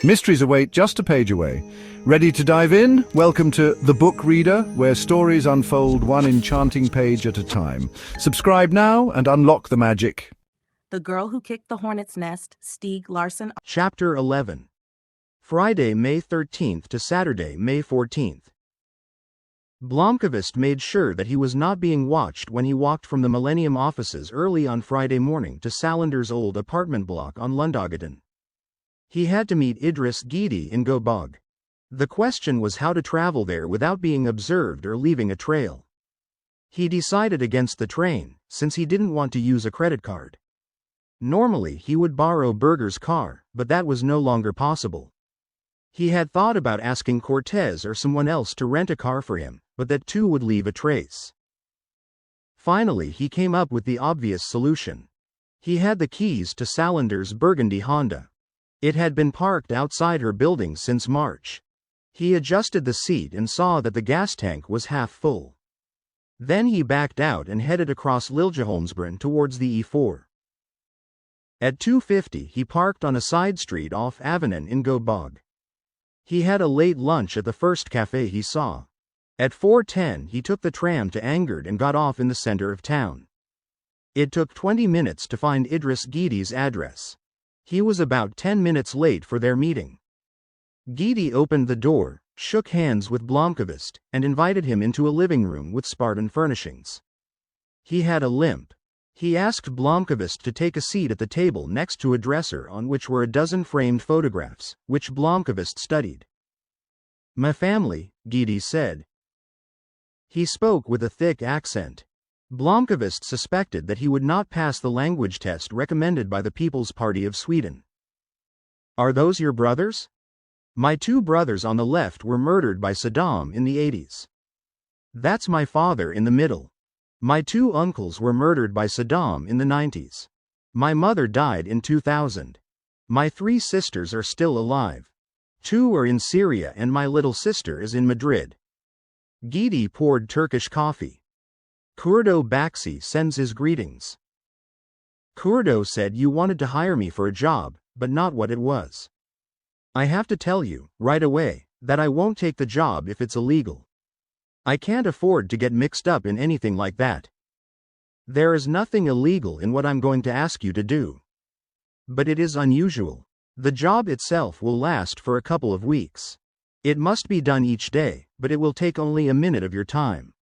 Mysteries await just a page away. Ready to dive in? Welcome to The Book Reader, where stories unfold one enchanting page at a time. Subscribe now and unlock the magic. The Girl Who Kicked the Hornet's Nest, Stieg Larsson. Chapter 11. Friday, May 13th to Saturday, May 14th. Blomkvist made sure that he was not being watched when he walked from the Millennium offices early on Friday morning to Salander's old apartment block on Lundagaten. He had to meet Idris Gidi in Gobog. The question was how to travel there without being observed or leaving a trail. He decided against the train, since he didn't want to use a credit card. Normally he would borrow Berger's car, but that was no longer possible. He had thought about asking Cortez or someone else to rent a car for him, but that too would leave a trace. Finally he came up with the obvious solution. He had the keys to Salander's burgundy Honda. It had been parked outside her building since March. He adjusted the seat and saw that the gas tank was half full. Then he backed out and headed across Liljeholmsbron towards the E4. At 2:50 he parked on a side street off Avenen in Gobog. He had a late lunch at the first cafe he saw. At 4:10 he took the tram to Angerd and got off in the center of town. It took 20 minutes to find Idris Gidi's address. He was about 10 minutes late for their meeting. Gidi opened the door, shook hands with Blomkvist, and invited him into a living room with Spartan furnishings. He had a limp. He asked Blomkvist to take a seat at the table next to a dresser on which were a dozen framed photographs, which Blomkvist studied. "My family," Gidi said. He spoke with a thick accent. Blomkvist suspected that he would not pass the language test recommended by the People's Party of Sweden. "Are those your brothers?" "My two brothers on the left were murdered by Saddam in the 80s. That's my father in the middle. My two uncles were murdered by Saddam in the 90s. My mother died in 2000. My three sisters are still alive. Two are in Syria and my little sister is in Madrid." Gidi poured Turkish coffee. "Kurdo Baksi sends his greetings." Kurdo said you wanted to hire me for a job, but not what it was. "I have to tell you, right away, that I won't take the job if it's illegal. I can't afford to get mixed up in anything like that. There is nothing illegal in what I'm going to ask you to do. But it is unusual. The job itself will last for a couple of weeks. It must be done each day, but it will take only a minute of your time.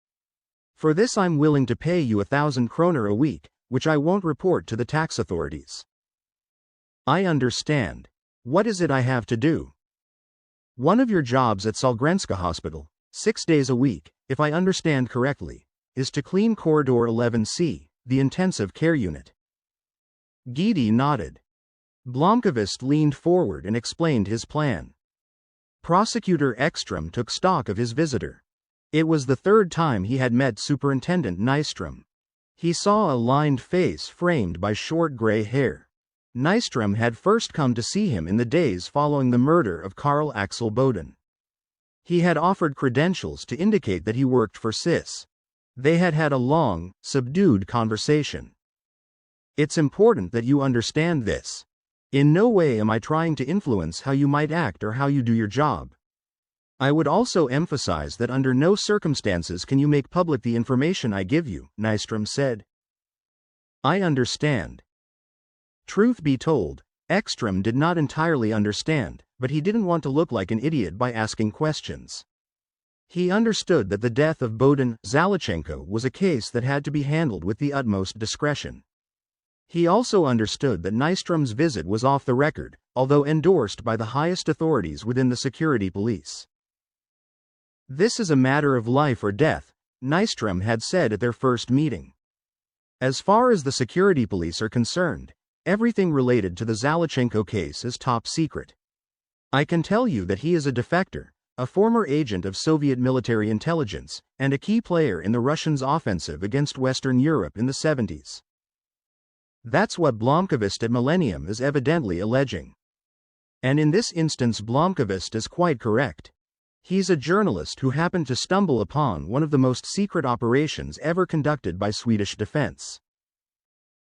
For this I'm willing to pay you 1,000 kroner a week, which I won't report to the tax authorities." "I understand. What is it I have to do?" "One of your jobs at Sahlgrenska Hospital, 6 days a week, if I understand correctly, is to clean Corridor 11C, the intensive care unit." Gidi nodded. Blomkvist leaned forward and explained his plan. Prosecutor Ekström took stock of his visitor. It was the third time he had met Superintendent Nyström. He saw a lined face framed by short gray hair. Nyström had first come to see him in the days following the murder of Karl Axel Boden. He had offered credentials to indicate that he worked for SIS. They had had a long, subdued conversation. "It's important that you understand this. In no way am I trying to influence how you might act or how you do your job. I would also emphasize that under no circumstances can you make public the information I give you," Nyström said. "I understand." Truth be told, Ekström did not entirely understand, but he didn't want to look like an idiot by asking questions. He understood that the death of Boden Zalachenko was a case that had to be handled with the utmost discretion. He also understood that Nyström's visit was off the record, although endorsed by the highest authorities within the security police. "This is a matter of life or death," Nyström had said at their first meeting. "As far as the security police are concerned, everything related to the Zalachenko case is top secret. I can tell you that he is a defector, a former agent of Soviet military intelligence, and a key player in the Russians' offensive against Western Europe in the 70s. That's what Blomkvist at Millennium is evidently alleging. And in this instance Blomkvist is quite correct. He's a journalist who happened to stumble upon one of the most secret operations ever conducted by Swedish defense.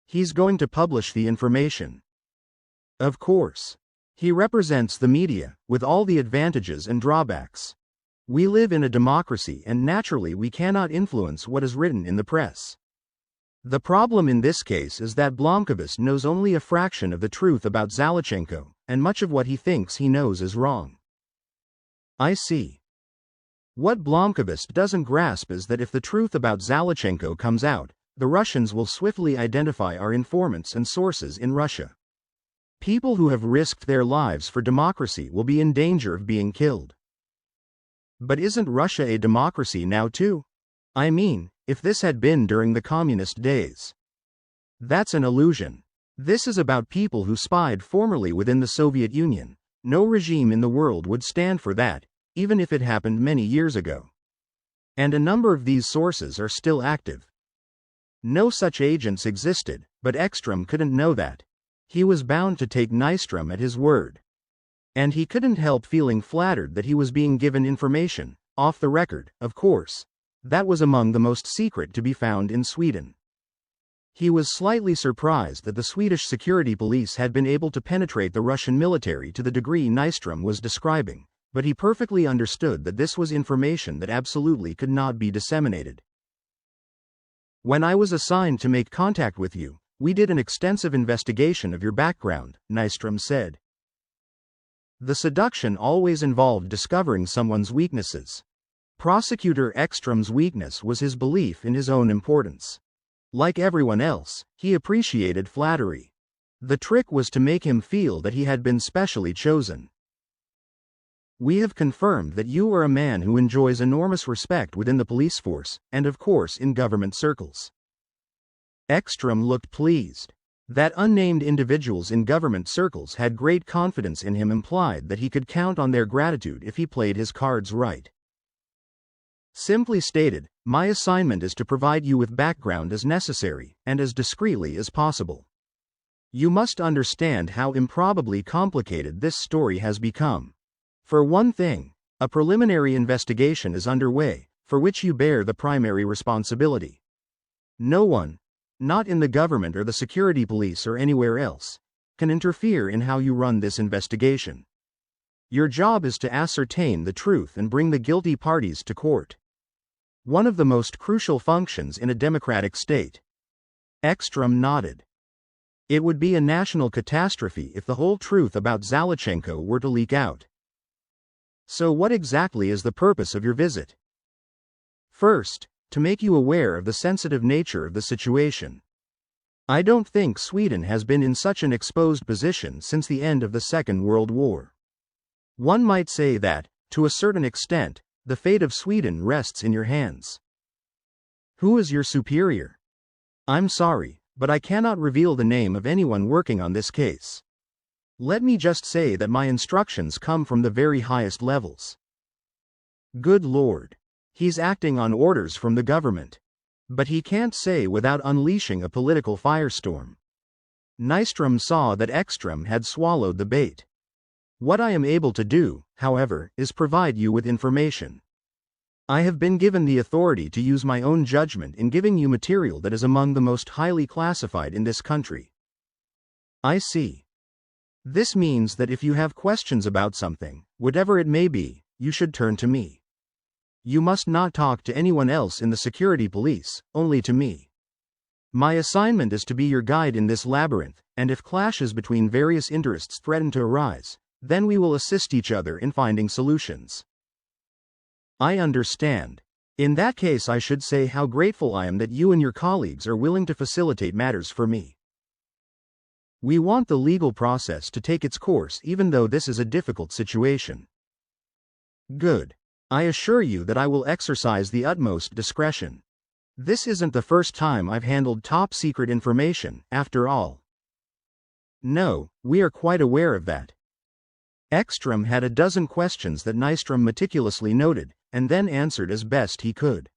He's going to publish the information." "Of course. He represents the media, with all the advantages and drawbacks. We live in a democracy and naturally we cannot influence what is written in the press. The problem in this case is that Blomkvist knows only a fraction of the truth about Zalachenko, and much of what he thinks he knows is wrong. I see. What Blomkvist doesn't grasp is that if the truth about Zalachenko comes out, the Russians will swiftly identify our informants and sources in Russia. People who have risked their lives for democracy will be in danger of being killed. But isn't Russia a democracy now too? I mean, if this had been during the communist days. That's an illusion. This is about people who spied formerly within the Soviet Union. No regime in the world would stand for that, even if it happened many years ago. And a number of these sources are still active. No such agents existed, but Ekstrom couldn't know that. He was bound to take Nystrom at his word. And he couldn't help feeling flattered that he was being given information, off the record, of course, that was among the most secret to be found in Sweden. He was slightly surprised that the Swedish security police had been able to penetrate the Russian military to the degree Nystrom was describing, but he perfectly understood that this was information that absolutely could not be disseminated. When I was assigned to make contact with you, we did an extensive investigation of your background, Nystrom said. The seduction always involved discovering someone's weaknesses. Prosecutor Ekstrom's weakness was his belief in his own importance. Like everyone else, he appreciated flattery. The trick was to make him feel that he had been specially chosen. We have confirmed that you are a man who enjoys enormous respect within the police force, and of course in government circles. Ekstrom looked pleased. That unnamed individuals in government circles had great confidence in him implied that he could count on their gratitude if he played his cards right. Simply stated, my assignment is to provide you with background as necessary, and as discreetly as possible. You must understand how improbably complicated this story has become. For one thing, a preliminary investigation is underway, for which you bear the primary responsibility. No one, not in the government or the security police or anywhere else, can interfere in how you run this investigation. Your job is to ascertain the truth and bring the guilty parties to court. One of the most crucial functions in a democratic state. Ekstrom nodded. It would be a national catastrophe if the whole truth about Zalachenko were to leak out. So what exactly is the purpose of your visit? First, to make you aware of the sensitive nature of the situation. I don't think Sweden has been in such an exposed position since the end of the Second World War. One might say that, to a certain extent, the fate of Sweden rests in your hands. Who is your superior? I'm sorry, but I cannot reveal the name of anyone working on this case. Let me just say that my instructions come from the very highest levels. Good Lord. He's acting on orders from the government. But he can't say without unleashing a political firestorm. Nystrom saw that Ekstrom had swallowed the bait. What I am able to do, however, is provide you with information. I have been given the authority to use my own judgment in giving you material that is among the most highly classified in this country. I see. This means that if you have questions about something, whatever it may be, you should turn to me. You must not talk to anyone else in the security police, only to me. My assignment is to be your guide in this labyrinth, and if clashes between various interests threaten to arise, then we will assist each other in finding solutions. I understand. In that case, I should say how grateful I am that you and your colleagues are willing to facilitate matters for me. We want the legal process to take its course even though this is a difficult situation. Good. I assure you that I will exercise the utmost discretion. This isn't the first time I've handled top-secret information, after all. No, we are quite aware of that. Ekstrom had a dozen questions that Nystrom meticulously noted, and then answered as best he could.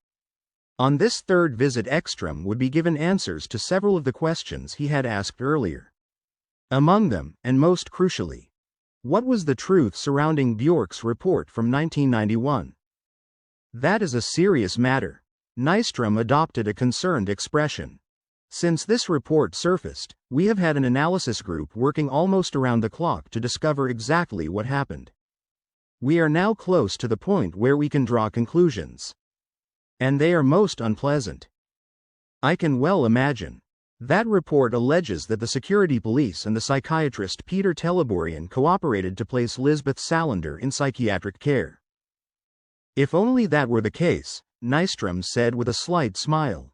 On this third visit, Ekstrom would be given answers to several of the questions he had asked earlier. Among them, and most crucially, what was the truth surrounding Björk's report from 1991? That is a serious matter. Nystrom adopted a concerned expression. Since this report surfaced, we have had an analysis group working almost around the clock to discover exactly what happened. We are now close to the point where we can draw conclusions. And they are most unpleasant. I can well imagine. That report alleges that the security police and the psychiatrist Peter Teleborian cooperated to place Lisbeth Salander in psychiatric care. If only that were the case, Nystrom said with a slight smile.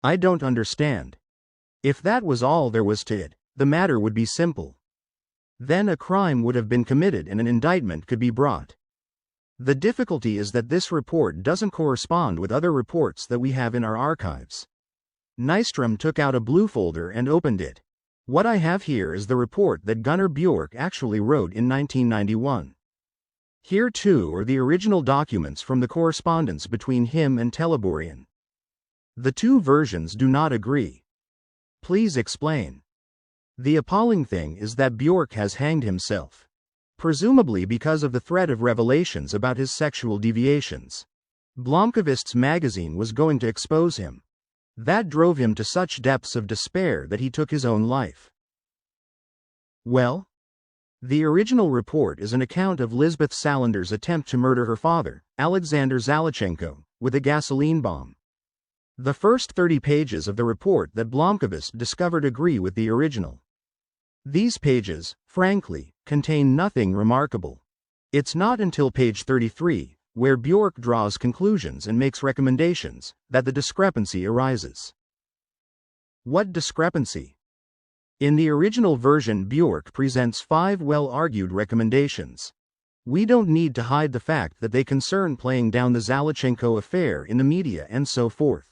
I don't understand. If that was all there was to it, the matter would be simple. Then a crime would have been committed and an indictment could be brought. The difficulty is that this report doesn't correspond with other reports that we have in our archives. Nystrom took out a blue folder and opened it. What I have here is the report that Gunnar Bjork actually wrote in 1991. Here too are the original documents from the correspondence between him and Teleborian. The two versions do not agree. Please explain. The appalling thing is that Bjork has hanged himself. Presumably because of the threat of revelations about his sexual deviations. Blomkvist's magazine was going to expose him. That drove him to such depths of despair that he took his own life. Well? The original report is an account of Lisbeth Salander's attempt to murder her father, Alexander Zalachenko, with a gasoline bomb. The first 30 pages of the report that Blomkvist discovered agree with the original. These pages, frankly, contain nothing remarkable. It's not until page 33, where Bjork draws conclusions and makes recommendations, that the discrepancy arises. What discrepancy? In the original version, Bjork presents 5 well-argued recommendations. We don't need to hide the fact that they concern playing down the Zalachenko affair in the media and so forth.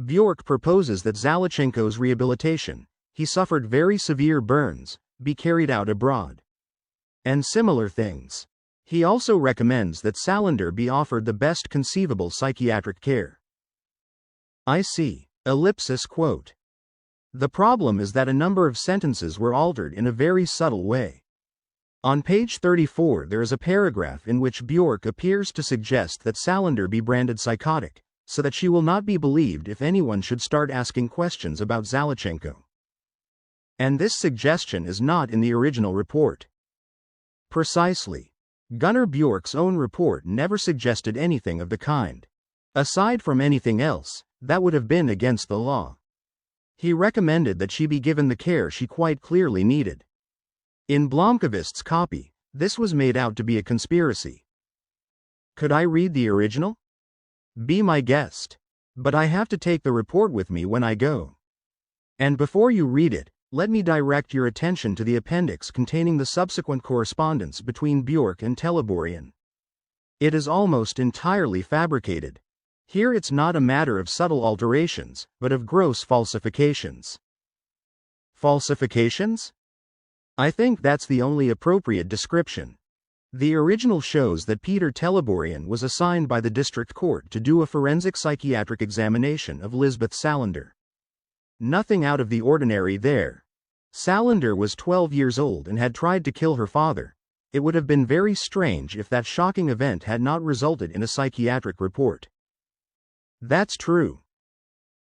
Bjork proposes that Zalachenko's rehabilitation, he suffered very severe burns, be carried out abroad. And similar things. He also recommends that Salander be offered the best conceivable psychiatric care. I see. Quote. The problem is that a number of sentences were altered in a very subtle way. On page 34 there is a paragraph in which Bjork appears to suggest that Salander be branded psychotic, so that she will not be believed if anyone should start asking questions about Zalachenko. And this suggestion is not in the original report. Precisely. Gunnar Bjork's own report never suggested anything of the kind. Aside from anything else, that would have been against the law. He recommended that she be given the care she quite clearly needed. In Blomkvist's copy, this was made out to be a conspiracy. Could I read the original? Be my guest. But I have to take the report with me when I go. And before you read it, let me direct your attention to the appendix containing the subsequent correspondence between Bjork and Teleborian. It is almost entirely fabricated. Here it's not a matter of subtle alterations, but of gross falsifications. Falsifications? I think that's the only appropriate description. The original shows that Peter Teleborian was assigned by the district court to do a forensic psychiatric examination of Lisbeth Salander. Nothing out of the ordinary there. Salander was 12 years old and had tried to kill her father. It would have been very strange if that shocking event had not resulted in a psychiatric report. That's true.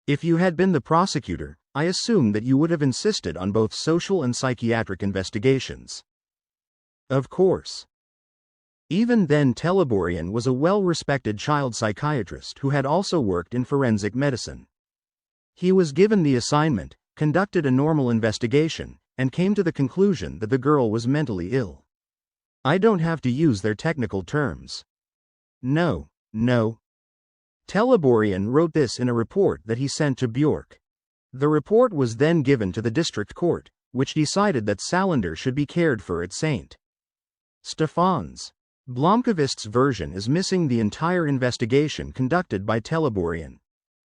If you had been the prosecutor, I assume that you would have insisted on both social and psychiatric investigations. Of course. Even then, Teleborian was a well-respected child psychiatrist who had also worked in forensic medicine. He was given the assignment, conducted a normal investigation, and came to the conclusion that the girl was mentally ill. I don't have to use their technical terms. No. Teleborian wrote this in a report that he sent to Bjork. The report was then given to the district court, which decided that Salander should be cared for at St. Stefan's. Blomkvist's version is missing the entire investigation conducted by Teleborian.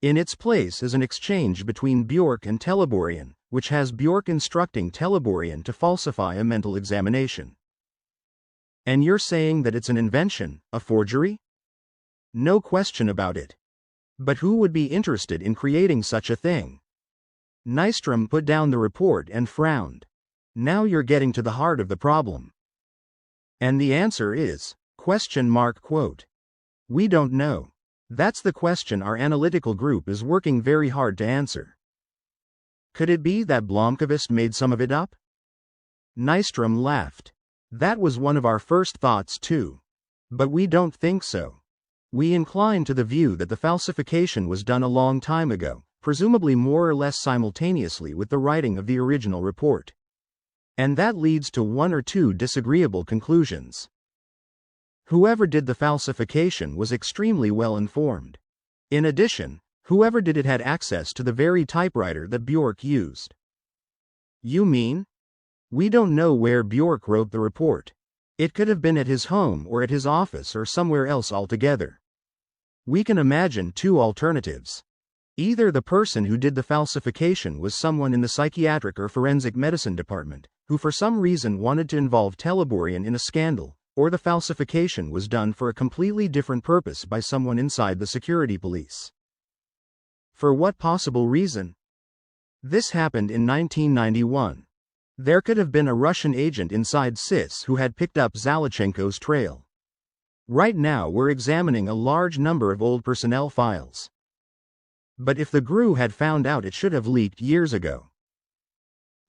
In its place is an exchange between Bjork and Teleborian, which has Bjork instructing Teleborian to falsify a mental examination. And you're saying that it's an invention, a forgery? No question about it. But who would be interested in creating such a thing? Nystrom put down the report and frowned. Now you're getting to the heart of the problem. And the answer is, ? We don't know. That's the question our analytical group is working very hard to answer. Could it be that Blomqvist made some of it up? Nystrom laughed. That was one of our first thoughts too. But we don't think so. We incline to the view that the falsification was done a long time ago, presumably more or less simultaneously with the writing of the original report. And that leads to one or two disagreeable conclusions. Whoever did the falsification was extremely well informed. In addition, whoever did it had access to the very typewriter that Bjork used. You mean? We don't know where Bjork wrote the report. It could have been at his home or at his office or somewhere else altogether. We can imagine two alternatives. Either the person who did the falsification was someone in the psychiatric or forensic medicine department, who for some reason wanted to involve Teleborian in a scandal, or the falsification was done for a completely different purpose by someone inside the security police. For what possible reason? This happened in 1991. There could have been a Russian agent inside SIS who had picked up Zalachenko's trail. Right now we're examining a large number of old personnel files. But if the GRU had found out, it should have leaked years ago.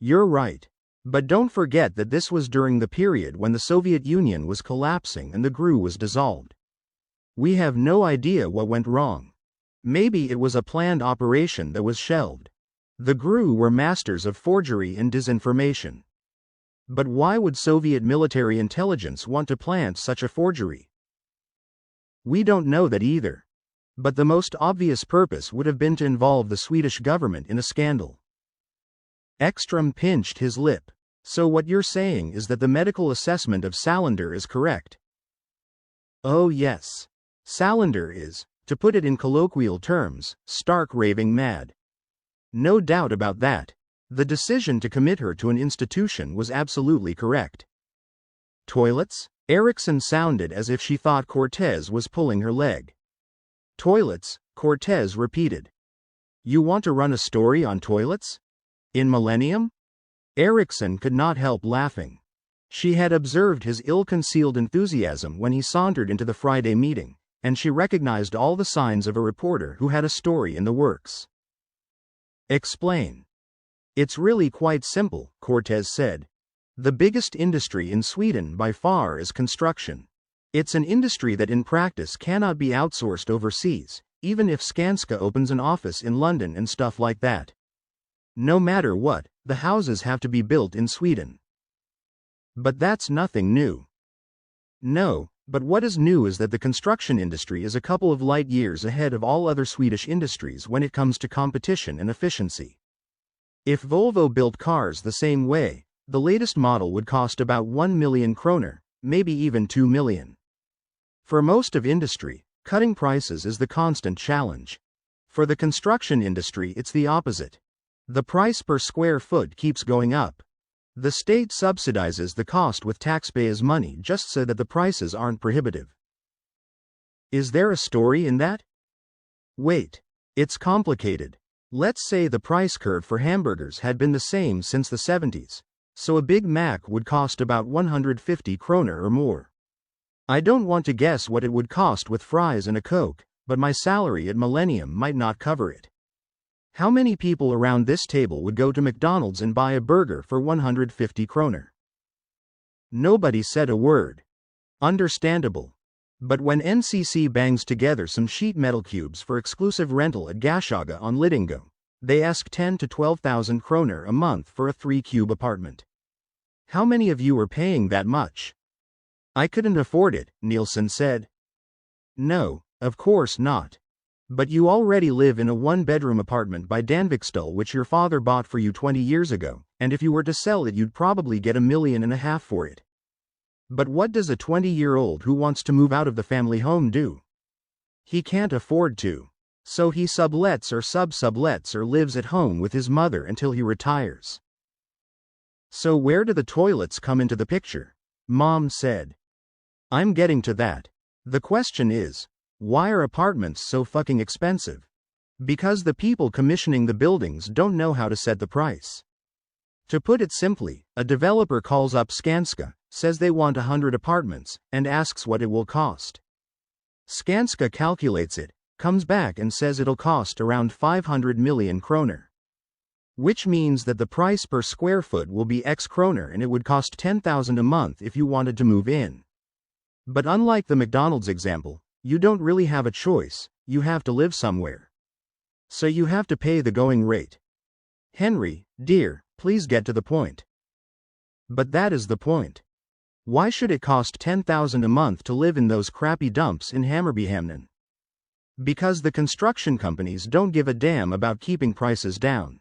You're right. But don't forget that this was during the period when the Soviet Union was collapsing and the GRU was dissolved. We have no idea what went wrong. Maybe it was a planned operation that was shelved. The GRU were masters of forgery and disinformation. But why would Soviet military intelligence want to plant such a forgery? We don't know that either. But the most obvious purpose would have been to involve the Swedish government in a scandal. Ekström pinched his lip. So what you're saying is that the medical assessment of Salander is correct? Oh yes. Salander is, to put it in colloquial terms, stark raving mad. No doubt about that. The decision to commit her to an institution was absolutely correct. Toilets? Erickson sounded as if she thought Cortez was pulling her leg. Toilets, Cortez repeated. You want to run a story on toilets? In Millennium? Erickson could not help laughing. She had observed his ill-concealed enthusiasm when he sauntered into the Friday meeting, and she recognized all the signs of a reporter who had a story in the works. Explain. It's really quite simple, Cortez said. The biggest industry in Sweden by far is construction. It's an industry that in practice cannot be outsourced overseas, even if Skanska opens an office in London and stuff like that. No matter what, the houses have to be built in Sweden. But that's nothing new. No, but what is new is that the construction industry is a couple of light years ahead of all other Swedish industries when it comes to competition and efficiency. If Volvo built cars the same way, the latest model would cost about 1 million kroner, maybe even 2 million. For most of industry, cutting prices is the constant challenge. For the construction industry, it's the opposite. The price per square foot keeps going up. The state subsidizes the cost with taxpayers' money just so that the prices aren't prohibitive. Is there a story in that? Wait. It's complicated. Let's say the price curve for hamburgers had been the same since the 70s, so a Big Mac would cost about 150 kroner or more. I don't want to guess what it would cost with fries and a Coke, but my salary at Millennium might not cover it. How many people around this table would go to McDonald's and buy a burger for 150 kroner? Nobody said a word. Understandable. But when NCC bangs together some sheet metal cubes for exclusive rental at Gashaga on Lidingö, they ask 10 to 12,000 kroner a month for a 3-cube apartment. How many of you are paying that much? I couldn't afford it, Nielsen said. No, of course not. But you already live in a 1-bedroom apartment by Danvikstall which your father bought for you 20 years ago, and if you were to sell it you'd probably get 1.5 million for it. But what does a 20-year-old who wants to move out of the family home do? He can't afford to. So he sublets or sub-sublets or lives at home with his mother until he retires. So where do the toilets come into the picture? Mom said. I'm getting to that. The question is, why are apartments so fucking expensive? Because the people commissioning the buildings don't know how to set the price. To put it simply, a developer calls up Skanska, says they want 100 apartments, and asks what it will cost. Skanska calculates it, comes back and says it'll cost around 500 million kroner. which means that the price per square foot will be X kroner and it would cost 10,000 a month if you wanted to move in. But unlike the McDonald's example, you don't really have a choice, you have to live somewhere. So you have to pay the going rate. Henry, dear, please get to the point. But that is the point. Why should it cost 10,000 a month to live in those crappy dumps in Hammarbyhamnen? Because the construction companies don't give a damn about keeping prices down.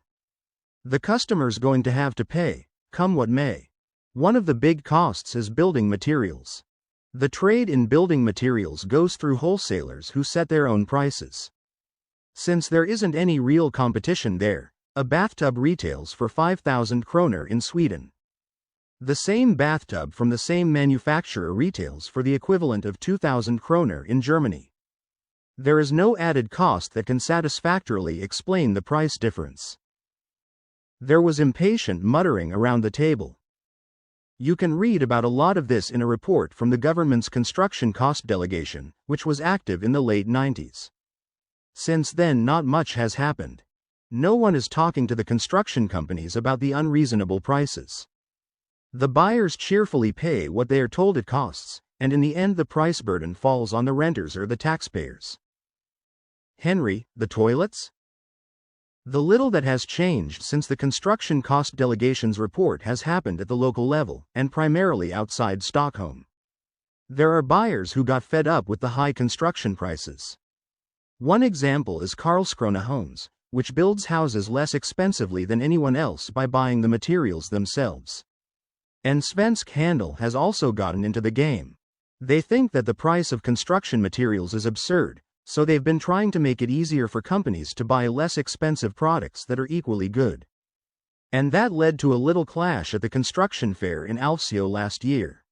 The customer's going to have to pay, come what may. One of the big costs is building materials. The trade in building materials goes through wholesalers who set their own prices. Since there isn't any real competition there, a bathtub retails for 5,000 kroner in Sweden. The same bathtub from the same manufacturer retails for the equivalent of 2,000 kroner in Germany. There is no added cost that can satisfactorily explain the price difference. There was impatient muttering around the table. You can read about a lot of this in a report from the government's construction cost delegation, which was active in the late 90s. Since then, not much has happened. No one is talking to the construction companies about the unreasonable prices. The buyers cheerfully pay what they are told it costs, and in the end the price burden falls on the renters or the taxpayers. Henry, the toilets? The little that has changed since the construction cost delegation's report has happened at the local level, and primarily outside Stockholm. There are buyers who got fed up with the high construction prices. One example is Karlskrona Homes, which builds houses less expensively than anyone else by buying the materials themselves. And Svensk Handel has also gotten into the game. They think that the price of construction materials is absurd, so they've been trying to make it easier for companies to buy less expensive products that are equally good. And that led to a little clash at the construction fair in Alfsio last year.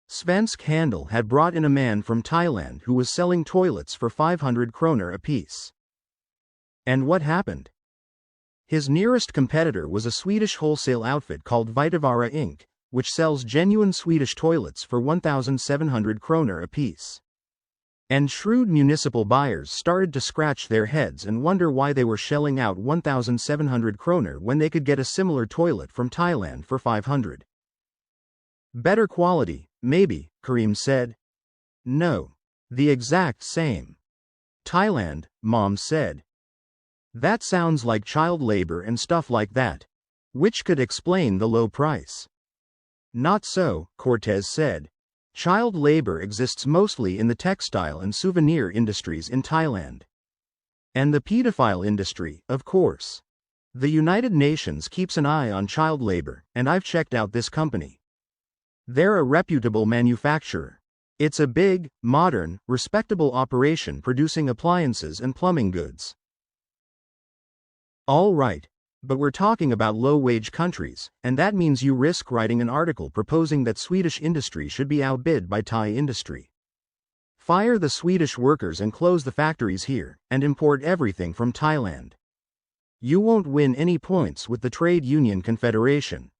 Svensk Handel had brought in a man from Thailand who was selling toilets for 500 kroner apiece. And what happened? His nearest competitor was a Swedish wholesale outfit called Vitavara Inc., which sells genuine Swedish toilets for 1,700 kroner apiece. And shrewd municipal buyers started to scratch their heads and wonder why they were shelling out 1,700 kroner when they could get a similar toilet from Thailand for 500. Better quality, maybe, Karim said. No. The exact same. Thailand, Mom said. That sounds like child labor and stuff like that. Which could explain the low price. Not so, Cortez said. Child labor exists mostly in the textile and souvenir industries in Thailand. And the pedophile industry, of course. The United Nations keeps an eye on child labor, and I've checked out this company. They're a reputable manufacturer. It's a big, modern, respectable operation producing appliances and plumbing goods. All right. But we're talking about low-wage countries, and that means you risk writing an article proposing that Swedish industry should be outbid by Thai industry. Fire the Swedish workers and close the factories here, and import everything from Thailand. You won't win any points with the Trade Union Confederation.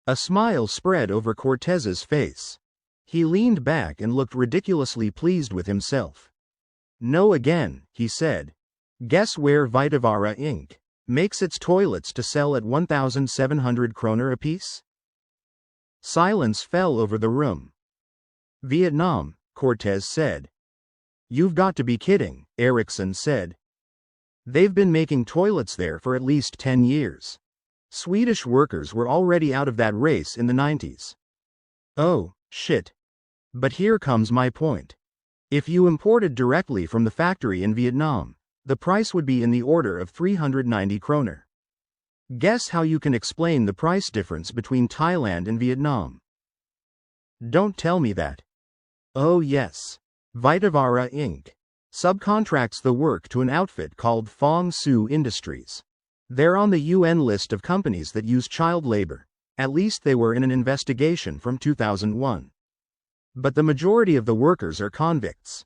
A smile spread over Cortez's face. He leaned back and looked ridiculously pleased with himself. No again, he said. Guess where Vitavara Inc. makes its toilets to sell at 1,700 kroner apiece? Silence fell over the room. Vietnam, Cortez said. You've got to be kidding, Eriksson said. They've been making toilets there for at least 10 years. Swedish workers were already out of that race in the 90s. Oh, shit. But here comes my point. If you imported directly from the factory in Vietnam, the price would be in the order of 390 kroner. Guess how you can explain the price difference between Thailand and Vietnam? Don't tell me that. Oh yes. Vitavara Inc. subcontracts the work to an outfit called Phong Su Industries. They're on the UN list of companies that use child labor. At least they were in an investigation from 2001. But the majority of the workers are convicts.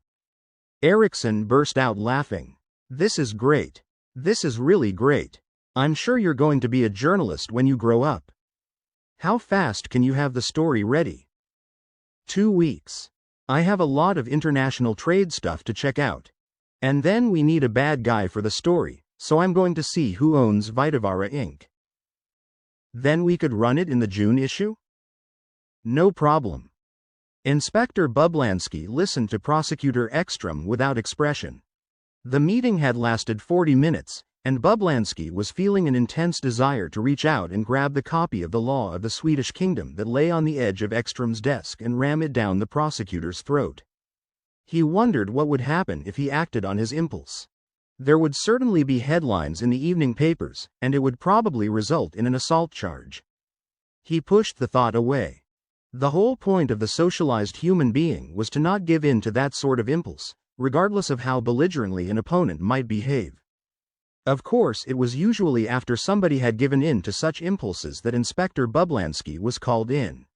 Eriksson burst out laughing. This is great. This is really great. I'm sure you're going to be a journalist when you grow up. How fast can you have the story ready? 2 weeks. I have a lot of international trade stuff to check out. And then we need a bad guy for the story, so I'm going to see who owns Vitavara Inc. Then we could run it in the June issue? No problem. Inspector Bublansky listened to Prosecutor Ekstrom without expression. The meeting had lasted 40 minutes, and Bublansky was feeling an intense desire to reach out and grab the copy of the Law of the Swedish Kingdom that lay on the edge of Ekstrom's desk and ram it down the prosecutor's throat. He wondered what would happen if he acted on his impulse. There would certainly be headlines in the evening papers, and it would probably result in an assault charge. He pushed the thought away. The whole point of the socialized human being was to not give in to that sort of impulse, regardless of how belligerently an opponent might behave. Of course, it was usually after somebody had given in to such impulses that Inspector Bublansky was called in.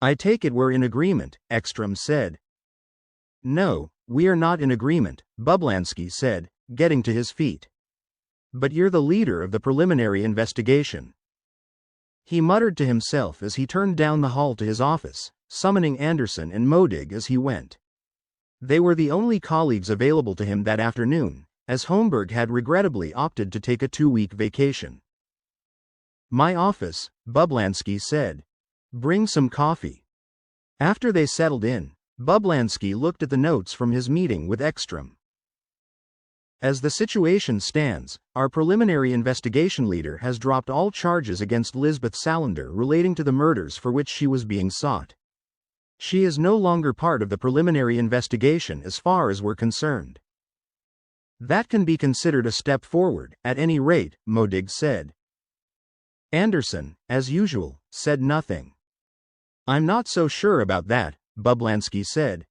I take it we're in agreement, Ekstrom said. No, we are not in agreement, Bublansky said, getting to his feet. But you're the leader of the preliminary investigation. He muttered to himself as he turned down the hall to his office, summoning Anderson and Modig as he went. They were the only colleagues available to him that afternoon, as Holmberg had regrettably opted to take a 2-week vacation. My office, Bublansky said. Bring some coffee. After they settled in, Bublansky looked at the notes from his meeting with Ekstrom. As the situation stands, our preliminary investigation leader has dropped all charges against Lisbeth Salander relating to the murders for which she was being sought. She is no longer part of the preliminary investigation as far as we're concerned. That can be considered a step forward, at any rate, Modig said. Anderson, as usual, said nothing. I'm not so sure about that, Bublansky said.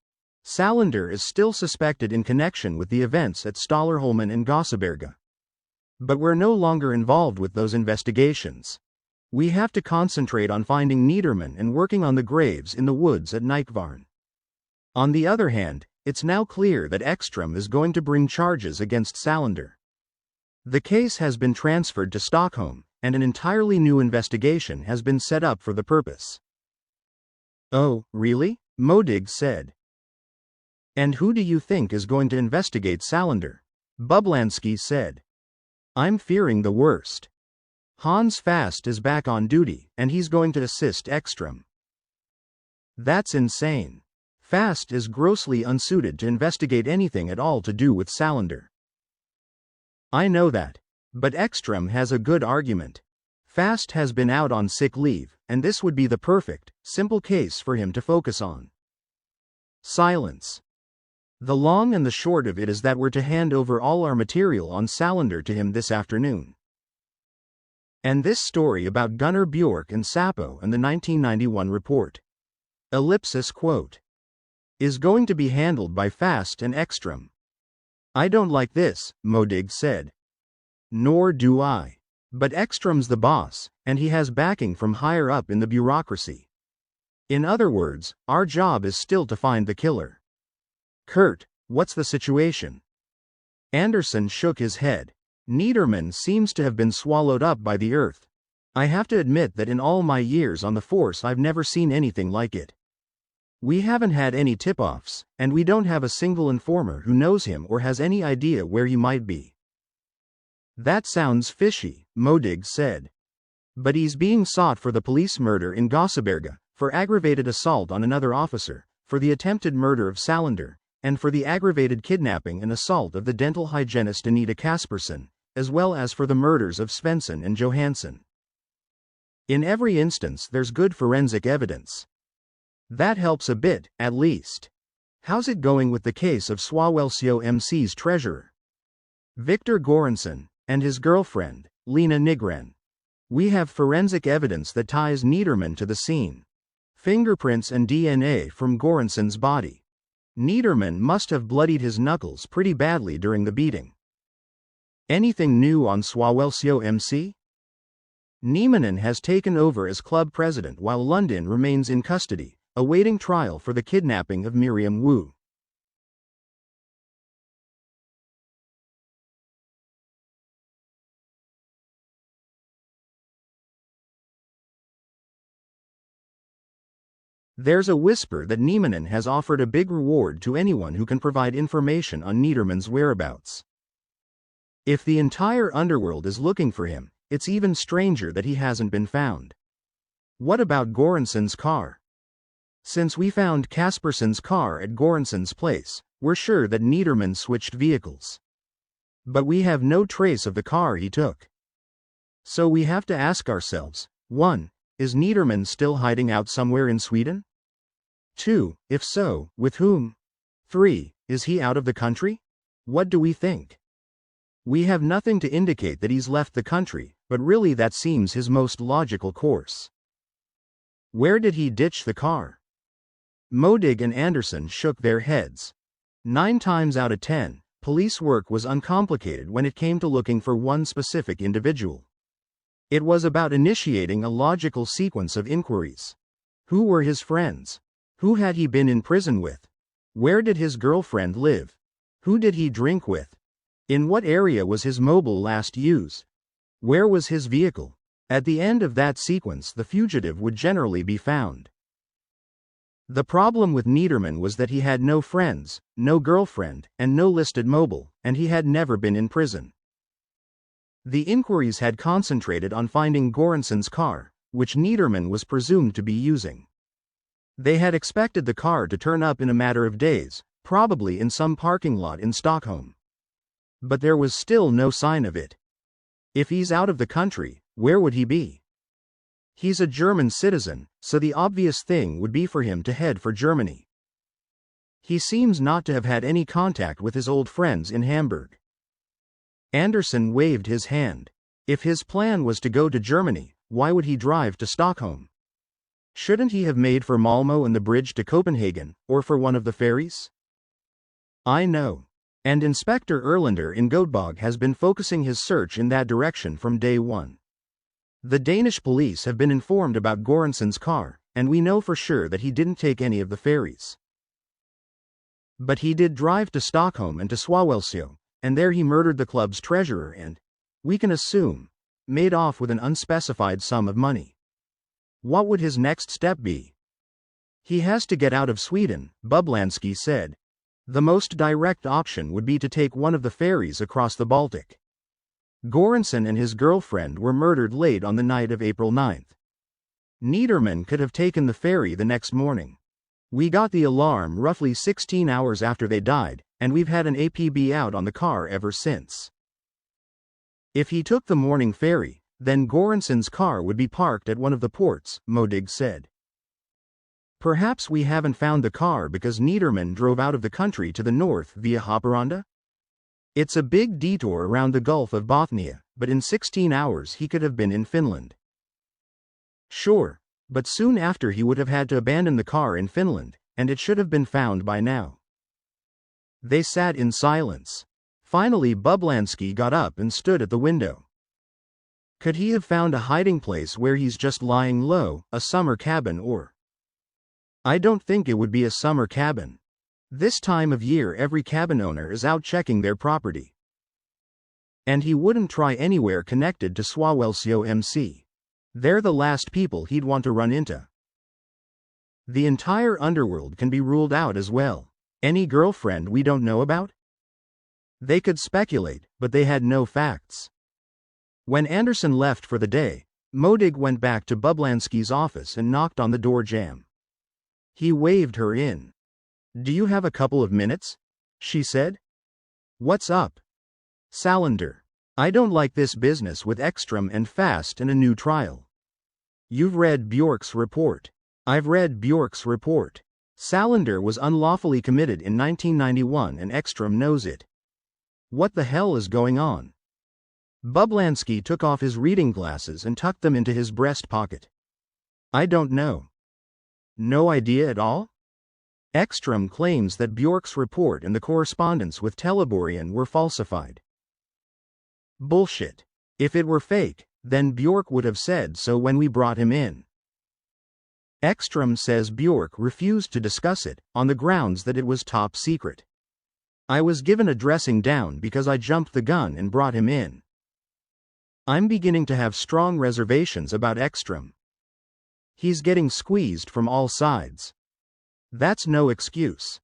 Salander is still suspected in connection with the events at Stallerholmen and Gosseberga. But we're no longer involved with those investigations. We have to concentrate on finding Niederman and working on the graves in the woods at Nykvarn. On the other hand, it's now clear that Ekstrom is going to bring charges against Salander. The case has been transferred to Stockholm, and an entirely new investigation has been set up for the purpose. Oh, really? Modig said. And who do you think is going to investigate Salander? Bublansky said. I'm fearing the worst. Hans Fast is back on duty, and he's going to assist Ekstrom. That's insane. Fast is grossly unsuited to investigate anything at all to do with Salander. I know that. But Ekstrom has a good argument. Fast has been out on sick leave, and this would be the perfect, simple case for him to focus on. Silence. The long and the short of it is that we're to hand over all our material on Salander to him this afternoon. And this story about Gunnar Bjork and Sappo and the 1991 report. Ellipsis quote. Is going to be handled by Fast and Ekstrom. I don't like this, Modig said. Nor do I. But Ekstrom's the boss, and he has backing from higher up in the bureaucracy. In other words, our job is still to find the killer. Kurt, what's the situation? Anderson shook his head. Niederman seems to have been swallowed up by the earth. I have to admit that in all my years on the force I've never seen anything like it. We haven't had any tip-offs, and we don't have a single informer who knows him or has any idea where he might be. That sounds fishy, Modig said. But he's being sought for the police murder in Gosseberga, for aggravated assault on another officer, for the attempted murder of Salander, and for the aggravated kidnapping and assault of the dental hygienist Anita Kasperson, as well as for the murders of Svensson and Johansson. In every instance there's good forensic evidence. That helps a bit, at least. How's it going with the case of Swawelsio MC's treasurer? Victor Goransson, and his girlfriend, Lena Nygren. We have forensic evidence that ties Niederman to the scene. Fingerprints and DNA from Goransson's body. Niederman must have bloodied his knuckles pretty badly during the beating. Anything new on Swawelsio MC? Niemanen has taken over as club president while Lundin remains in custody, awaiting trial for the kidnapping of Miriam Wu. There's a whisper that Niemanen has offered a big reward to anyone who can provide information on Niederman's whereabouts. If the entire underworld is looking for him, it's even stranger that he hasn't been found. What about Göransson's car? Since we found Kaspersson's car at Göransson's place, we're sure that Niederman switched vehicles. But we have no trace of the car he took. So we have to ask ourselves, 1. Is Niederman still hiding out somewhere in Sweden? 2. If so, with whom? 3. Is he out of the country? What do we think? We have nothing to indicate that he's left the country, but really that seems his most logical course. Where did he ditch the car? Modig and Andersson shook their heads. 9 times out of 10, police work was uncomplicated when it came to looking for one specific individual. It was about initiating a logical sequence of inquiries. Who were his friends? Who had he been in prison with? Where did his girlfriend live? Who did he drink with? In what area was his mobile last used? Where was his vehicle? At the end of that sequence, the fugitive would generally be found. The problem with Niederman was that he had no friends, no girlfriend, and no listed mobile, and he had never been in prison. The inquiries had concentrated on finding Göransson's car, which Niederman was presumed to be using. They had expected the car to turn up in a matter of days, probably in some parking lot in Stockholm. But there was still no sign of it. If he's out of the country, where would he be? He's a German citizen, so the obvious thing would be for him to head for Germany. He seems not to have had any contact with his old friends in Hamburg. Andersson waved his hand. If his plan was to go to Germany, why would he drive to Stockholm? Shouldn't he have made for Malmö and the bridge to Copenhagen, or for one of the ferries? I know. And Inspector Erlander in Göteborg has been focusing his search in that direction from day one. The Danish police have been informed about Göransson's car, and we know for sure that he didn't take any of the ferries. But he did drive to Stockholm and to Swawelsjö, and there he murdered the club's treasurer and, we can assume, made off with an unspecified sum of money. What would his next step be? He has to get out of Sweden, Bublansky said. The most direct option would be to take one of the ferries across the Baltic. Göransson and his girlfriend were murdered late on the night of April 9. Niederman could have taken the ferry the next morning. We got the alarm roughly 16 hours after they died, and we've had an APB out on the car ever since. If he took the morning ferry, then Göransson's car would be parked at one of the ports, Modig said. Perhaps we haven't found the car because Niederman drove out of the country to the north via Haparanda? It's a big detour around the Gulf of Bothnia, but in 16 hours he could have been in Finland. Sure, but soon after he would have had to abandon the car in Finland, and it should have been found by now. They sat in silence. Finally Bublansky got up and stood at the window. Could he have found a hiding place where he's just lying low, a summer cabin or... I don't think it would be a summer cabin. This time of year every cabin owner is out checking their property. And he wouldn't try anywhere connected to Swawelsjö MC. They're the last people he'd want to run into. The entire underworld can be ruled out as well. Any girlfriend we don't know about? They could speculate, but they had no facts. When Andersson left for the day, Modig went back to Bublansky's office and knocked on the door jamb. He waved her in. Do you have a couple of minutes? She said. What's up? Salander. I don't like this business with Ekström and Fast and a new trial. You've read Björk's report. I've read Björk's report. Salander was unlawfully committed in 1991 and Ekström knows it. What the hell is going on? Bublansky took off his reading glasses and tucked them into his breast pocket. I don't know. No idea at all? Ekström claims that Björk's report and the correspondence with Teleborgen were falsified. Bullshit. If it were fake, then Björk would have said so when we brought him in. Ekström says Björk refused to discuss it, on the grounds that it was top secret. I was given a dressing down because I jumped the gun and brought him in. I'm beginning to have strong reservations about Ekström. He's getting squeezed from all sides. That's no excuse.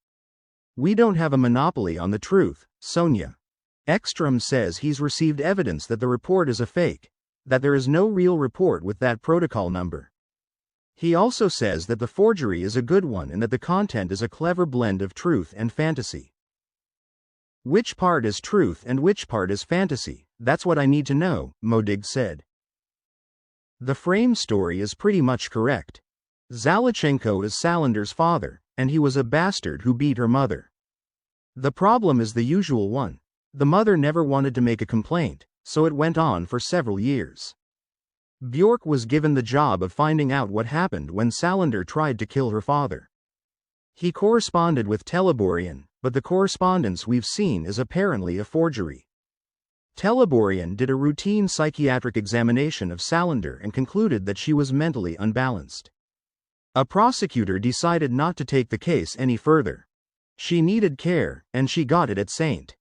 We don't have a monopoly on the truth, Sonia. Ekstrom says he's received evidence that the report is a fake, that there is no real report with that protocol number. He also says that the forgery is a good one and that the content is a clever blend of truth and fantasy. Which part is truth and which part is fantasy? That's what I need to know, Modig said. The frame story is pretty much correct. Zalachenko is Salander's father, and he was a bastard who beat her mother. The problem is the usual one. The mother never wanted to make a complaint, so it went on for several years. Bjork was given the job of finding out what happened when Salander tried to kill her father. He corresponded with Teleborian, but the correspondence we've seen is apparently a forgery. Teleborian did a routine psychiatric examination of Salander and concluded that she was mentally unbalanced. A prosecutor decided not to take the case any further. She needed care, and she got it at St.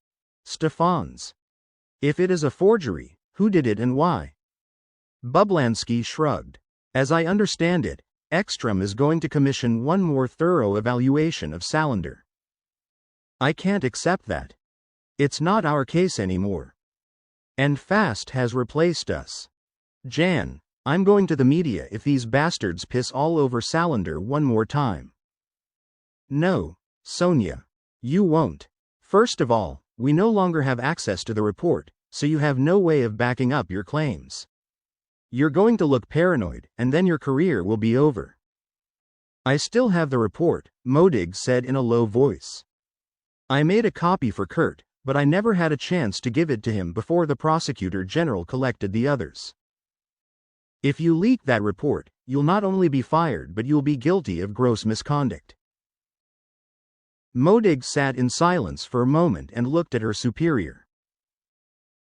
Stefan's. If it is a forgery, who did it and why? Bublansky shrugged. As I understand it, Ekstrom is going to commission one more thorough evaluation of Salander. I can't accept that. It's not our case anymore. And Fast has replaced us. Jan, I'm going to the media if these bastards piss all over Salander one more time. No, Sonia. You won't. First of all, we no longer have access to the report, so you have no way of backing up your claims. You're going to look paranoid, and then your career will be over. I still have the report, Modig said in a low voice. I made a copy for Kurt, but I never had a chance to give it to him before the prosecutor general collected the others. If you leak that report, you'll not only be fired but you'll be guilty of gross misconduct. Modig sat in silence for a moment and looked at her superior.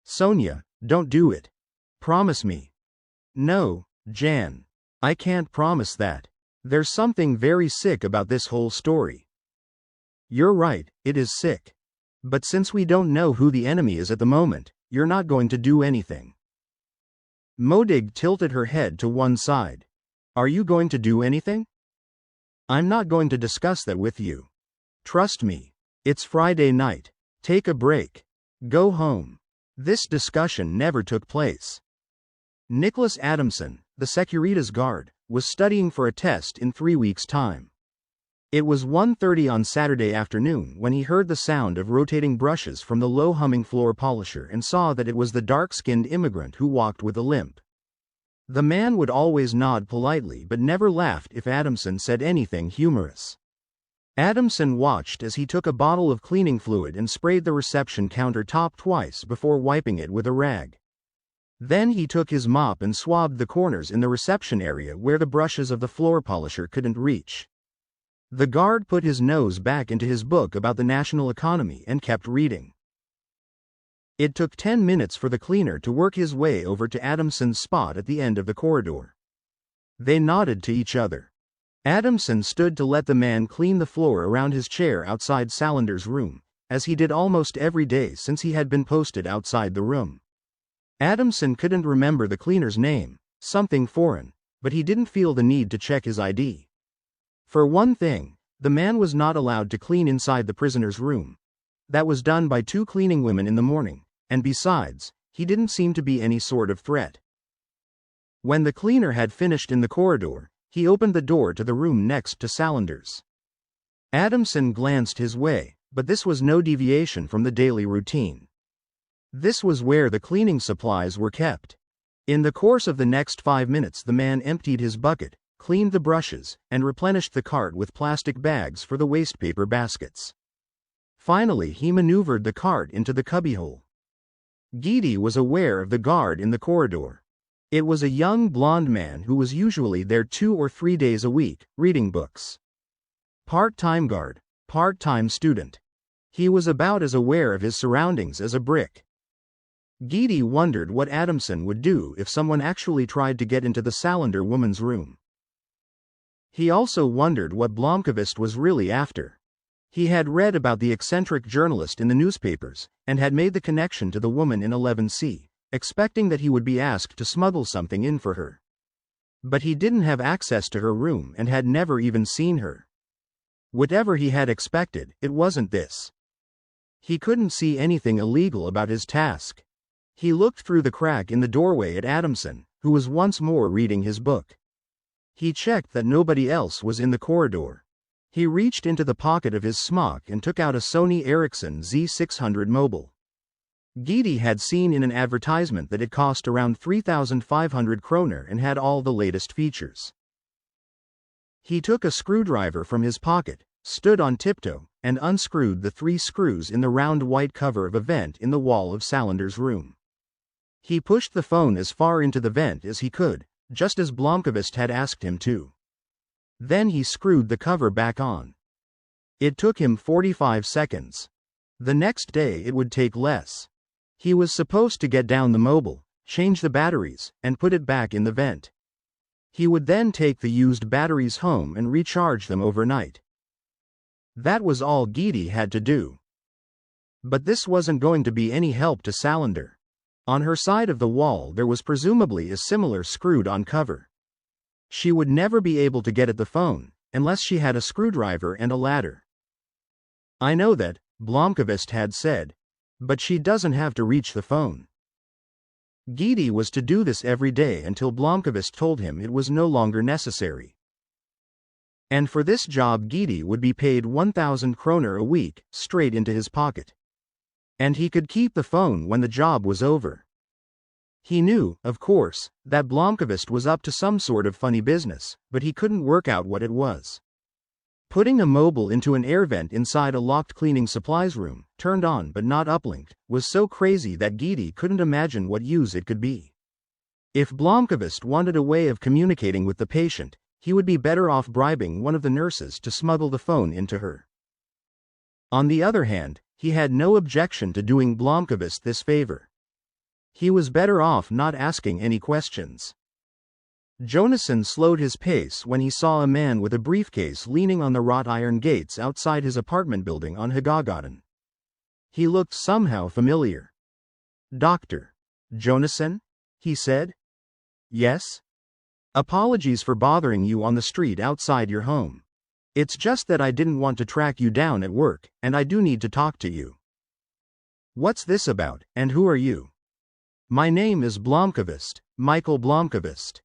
Sonia, don't do it. Promise me. No, Jan. I can't promise that. There's something very sick about this whole story. You're right, it is sick. But since we don't know who the enemy is at the moment, you're not going to do anything. Modig tilted her head to one side. Are you going to do anything? I'm not going to discuss that with you. Trust me. It's Friday night. Take a break. Go home. This discussion never took place. Nicholas Adamson, the Securitas guard, was studying for a test in 3 weeks' time. It was 1:30 on Saturday afternoon when he heard the sound of rotating brushes from the low-humming floor polisher and saw that it was the dark-skinned immigrant who walked with a limp. The man would always nod politely but never laughed if Adamson said anything humorous. Adamson watched as he took a bottle of cleaning fluid and sprayed the reception countertop twice before wiping it with a rag. Then he took his mop and swabbed the corners in the reception area where the brushes of the floor polisher couldn't reach. The guard put his nose back into his book about the national economy and kept reading. It took 10 minutes for the cleaner to work his way over to Adamson's spot at the end of the corridor. They nodded to each other. Adamson stood to let the man clean the floor around his chair outside Salander's room, as he did almost every day since he had been posted outside the room. Adamson couldn't remember the cleaner's name, something foreign, but he didn't feel the need to check his ID. For one thing, the man was not allowed to clean inside the prisoner's room. That was done by 2 cleaning women in the morning, and besides, he didn't seem to be any sort of threat. When the cleaner had finished in the corridor, he opened the door to the room next to Salander's. Adamson glanced his way, but this was no deviation from the daily routine. This was where the cleaning supplies were kept. In the course of the next 5 minutes the man emptied his bucket, cleaned the brushes, and replenished the cart with plastic bags for the wastepaper baskets. Finally he maneuvered the cart into the cubbyhole. Guidi was aware of the guard in the corridor. It was a young blonde man who was usually there 2 or 3 days a week, reading books. Part-time guard, part-time student. He was about as aware of his surroundings as a brick. Guidi wondered what Adamson would do if someone actually tried to get into the Salander woman's room. He also wondered what Blomkvist was really after. He had read about the eccentric journalist in the newspapers, and had made the connection to the woman in 11C, expecting that he would be asked to smuggle something in for her. But he didn't have access to her room and had never even seen her. Whatever he had expected, it wasn't this. He couldn't see anything illegal about his task. He looked through the crack in the doorway at Adamson, who was once more reading his book. He checked that nobody else was in the corridor. He reached into the pocket of his smock and took out a Sony Ericsson Z600 mobile. Gidi had seen in an advertisement that it cost around 3,500 kroner and had all the latest features. He took a screwdriver from his pocket, stood on tiptoe, and unscrewed the 3 screws in the round white cover of a vent in the wall of Salander's room. He pushed the phone as far into the vent as he could, just as Blomkvist had asked him to. Then he screwed the cover back on. It took him 45 seconds. The next day it would take less. He was supposed to get down the mobile, change the batteries, and put it back in the vent. He would then take the used batteries home and recharge them overnight. That was all Gidi had to do. But this wasn't going to be any help to Salander. On her side of the wall there was presumably a similar screwed-on cover. She would never be able to get at the phone, unless she had a screwdriver and a ladder. "I know that," Blomkvist had said. "But she doesn't have to reach the phone." Gidi was to do this every day until Blomkvist told him it was no longer necessary. And for this job Gidi would be paid 1,000 kroner a week, straight into his pocket. And he could keep the phone when the job was over. He knew, of course, that Blomkvist was up to some sort of funny business, but he couldn't work out what it was. Putting a mobile into an air vent inside a locked cleaning supplies room, turned on but not uplinked, was so crazy that Gidi couldn't imagine what use it could be. If Blomkvist wanted a way of communicating with the patient, he would be better off bribing one of the nurses to smuggle the phone into her. On the other hand, he had no objection to doing Blomkvist this favor. He was better off not asking any questions. Jonasson slowed his pace when he saw a man with a briefcase leaning on the wrought iron gates outside his apartment building on Hagagaden. He looked somehow familiar. "Dr. Jonasson?" he said. "Yes? Apologies for bothering you on the street outside your home. It's just that I didn't want to track you down at work, and I do need to talk to you." "What's this about, and who are you?" "My name is Blomkvist, Michael Blomkvist.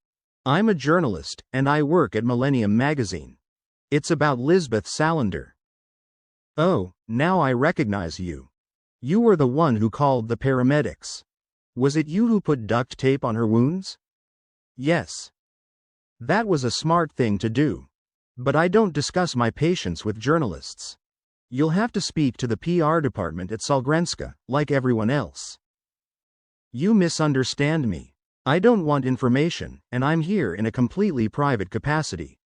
I'm a journalist, and I work at Millennium magazine. It's about Lisbeth Salander." "Oh, now I recognize you. You were the one who called the paramedics. Was it you who put duct tape on her wounds?" "Yes. That was a smart thing to do. But I don't discuss my patients with journalists. You'll have to speak to the PR department at Sahlgrenska, like everyone else." "You misunderstand me. I don't want information, and I'm here in a completely private capacity.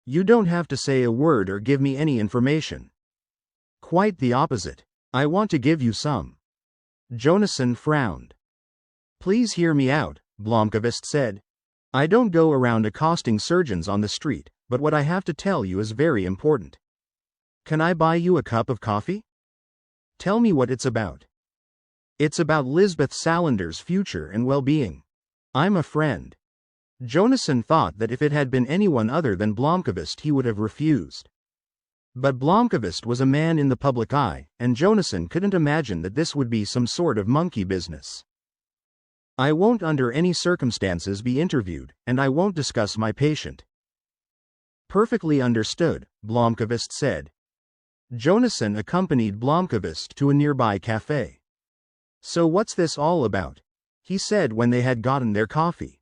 You don't have to say a word or give me any information. Quite the opposite. I want to give you some." Jonasson frowned. "Please hear me out," Blomkvist said. "I don't go around accosting surgeons on the street, but what I have to tell you is very important. Can I buy you a cup of coffee? Tell me what it's about." "It's about Lisbeth Salander's future and well-being. I'm a friend." Jonasson thought that if it had been anyone other than Blomkvist he would have refused. But Blomkvist was a man in the public eye, and Jonasson couldn't imagine that this would be some sort of monkey business. "I won't under any circumstances be interviewed, and I won't discuss my patient." "Perfectly understood," Blomkvist said. Jonasson accompanied Blomkvist to a nearby cafe. "So what's this all about?" he said when they had gotten their coffee.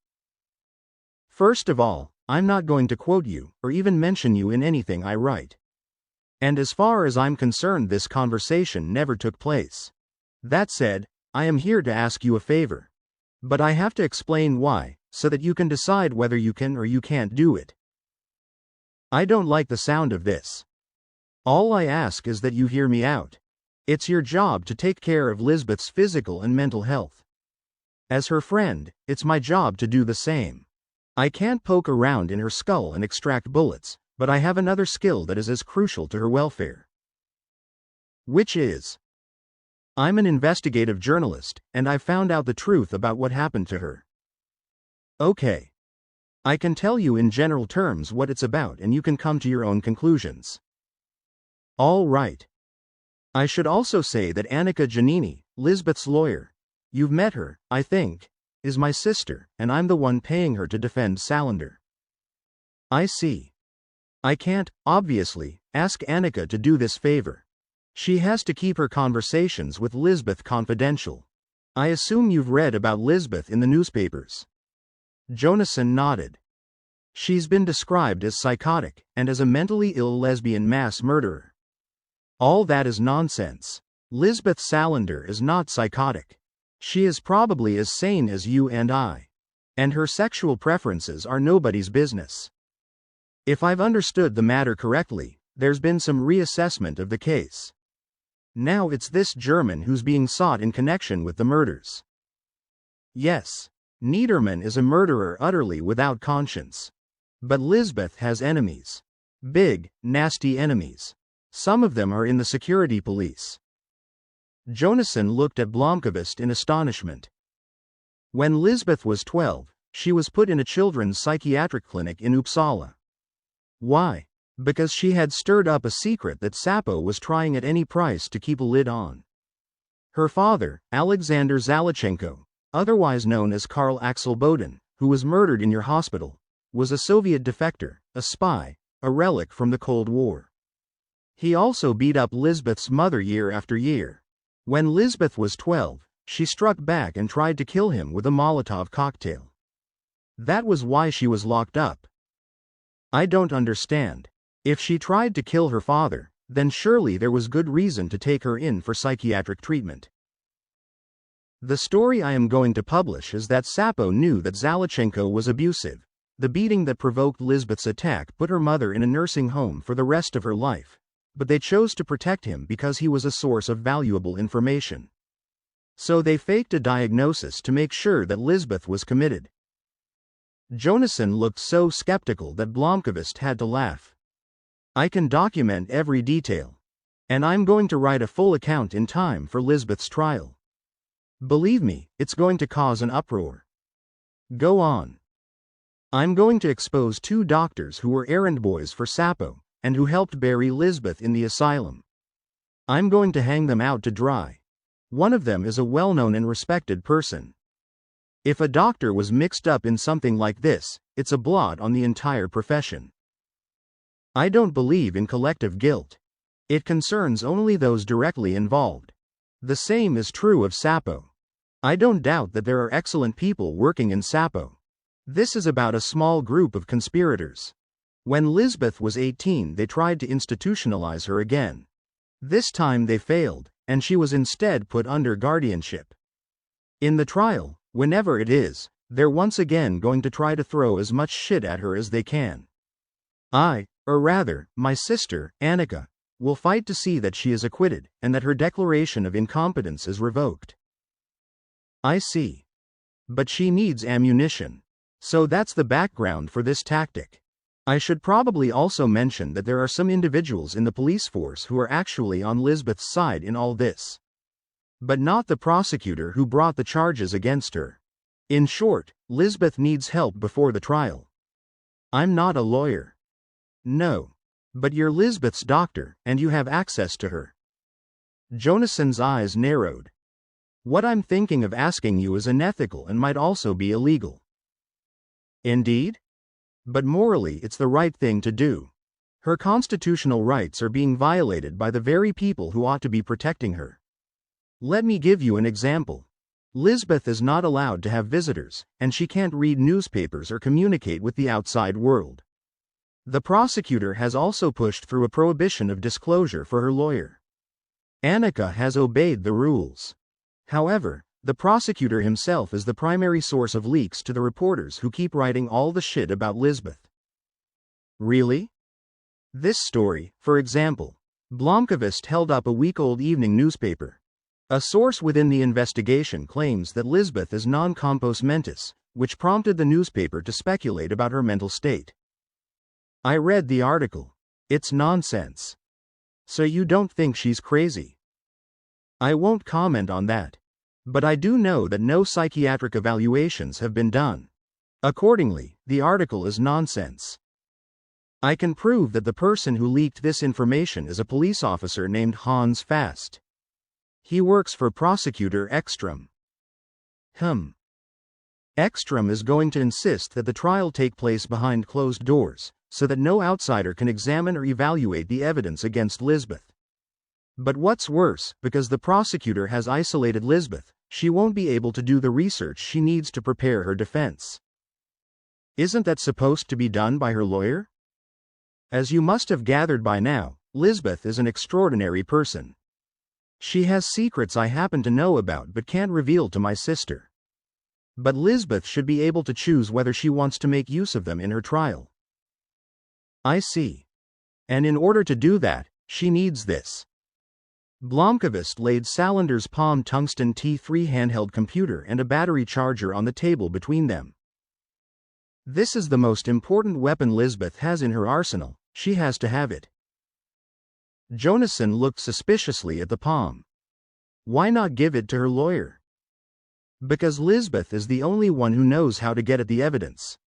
"First of all, I'm not going to quote you, or even mention you in anything I write. And as far as I'm concerned this conversation never took place. That said, I am here to ask you a favor. But I have to explain why, so that you can decide whether you can or you can't do it. I don't like the sound of this. All I ask is that you hear me out. It's your job to take care of Lisbeth's physical and mental health. As her friend, it's my job to do the same. I can't poke around in her skull and extract bullets, but I have another skill that is as crucial to her welfare. Which is? I'm an investigative journalist, and I've found out the truth about what happened to her. Okay. I can tell you in general terms what it's about and you can come to your own conclusions. All right. I should also say that Annika Giannini, Lisbeth's lawyer, you've met her, I think, is my sister, and I'm the one paying her to defend Salander. I see. I can't, obviously, ask Annika to do this favor. She has to keep her conversations with Lisbeth confidential. I assume you've read about Lisbeth in the newspapers. Jonasson nodded. She's been described as psychotic, and as a mentally ill lesbian mass murderer. All that is nonsense. Lisbeth Salander is not psychotic. She is probably as sane as you and I. And her sexual preferences are nobody's business. If I've understood the matter correctly, there's been some reassessment of the case. Now it's this German who's being sought in connection with the murders. Yes, Niederman is a murderer utterly without conscience. But Lisbeth has enemies. Big, nasty enemies. Some of them are in the security police. Jonasson looked at Blomkvist in astonishment. When Lisbeth was 12, she was put in a children's psychiatric clinic in Uppsala. Why? Because she had stirred up a secret that Sapo was trying at any price to keep a lid on. Her father, Alexander Zalachenko, otherwise known as Karl Axel Boden, who was murdered in your hospital, was a Soviet defector, a spy, a relic from the Cold War. He also beat up Lisbeth's mother year after year. When Lisbeth was 12, she struck back and tried to kill him with a Molotov cocktail. That was why she was locked up. I don't understand. If she tried to kill her father, then surely there was good reason to take her in for psychiatric treatment. The story I am going to publish is that Sapo knew that Zalachenko was abusive. The beating that provoked Lisbeth's attack put her mother in a nursing home for the rest of her life, but they chose to protect him because he was a source of valuable information. So they faked a diagnosis to make sure that Lisbeth was committed. Jonasson looked so skeptical that Blomkvist had to laugh. I can document every detail. And I'm going to write a full account in time for Lisbeth's trial. Believe me, it's going to cause an uproar. Go on. I'm going to expose 2 doctors who were errand boys for Sapo, and who helped bury Lisbeth in the asylum. I'm going to hang them out to dry. One of them is a well-known and respected person. If a doctor was mixed up in something like this, it's a blot on the entire profession. I don't believe in collective guilt. It concerns only those directly involved. The same is true of Sapo. I don't doubt that there are excellent people working in Sapo. This is about a small group of conspirators. When Lisbeth was 18, they tried to institutionalize her again. This time they failed, and she was instead put under guardianship. In the trial, whenever it is, they're once again going to try to throw as much shit at her as they can. Or rather, my sister, Annika, will fight to see that she is acquitted, and that her declaration of incompetence is revoked. I see. But she needs ammunition. So that's the background for this tactic. I should probably also mention that there are some individuals in the police force who are actually on Lisbeth's side in all this. But not the prosecutor who brought the charges against her. In short, Lisbeth needs help before the trial. I'm not a lawyer. No. But you're Lisbeth's doctor, and you have access to her. Jonasson's eyes narrowed. What I'm thinking of asking you is unethical and might also be illegal. Indeed? But morally it's the right thing to do. Her constitutional rights are being violated by the very people who ought to be protecting her. Let me give you an example. Lisbeth is not allowed to have visitors, and she can't read newspapers or communicate with the outside world. The prosecutor has also pushed through a prohibition of disclosure for her lawyer. Annika has obeyed the rules. However, the prosecutor himself is the primary source of leaks to the reporters who keep writing all the shit about Lisbeth. Really? This story, for example. Blomkvist held up a week-old evening newspaper. A source within the investigation claims that Lisbeth is non-compos mentis, which prompted the newspaper to speculate about her mental state. I read the article. It's nonsense. So you don't think she's crazy? I won't comment on that. But I do know that no psychiatric evaluations have been done. Accordingly, the article is nonsense. I can prove that the person who leaked this information is a police officer named Hans Fast. He works for Prosecutor Ekstrom. Ekstrom is going to insist that the trial take place behind closed doors, so that no outsider can examine or evaluate the evidence against Lisbeth. But what's worse, because the prosecutor has isolated Lisbeth, she won't be able to do the research she needs to prepare her defense. Isn't that supposed to be done by her lawyer? As you must have gathered by now, Lisbeth is an extraordinary person. She has secrets I happen to know about but can't reveal to my sister. But Lisbeth should be able to choose whether she wants to make use of them in her trial. I see. And in order to do that, she needs this. Blomkvist laid Salander's Palm Tungsten T3 handheld computer and a battery charger on the table between them. This is the most important weapon Lisbeth has in her arsenal, she has to have it. Jonasson looked suspiciously at the palm. Why not give it to her lawyer? Because Lisbeth is the only one who knows how to get at the evidence.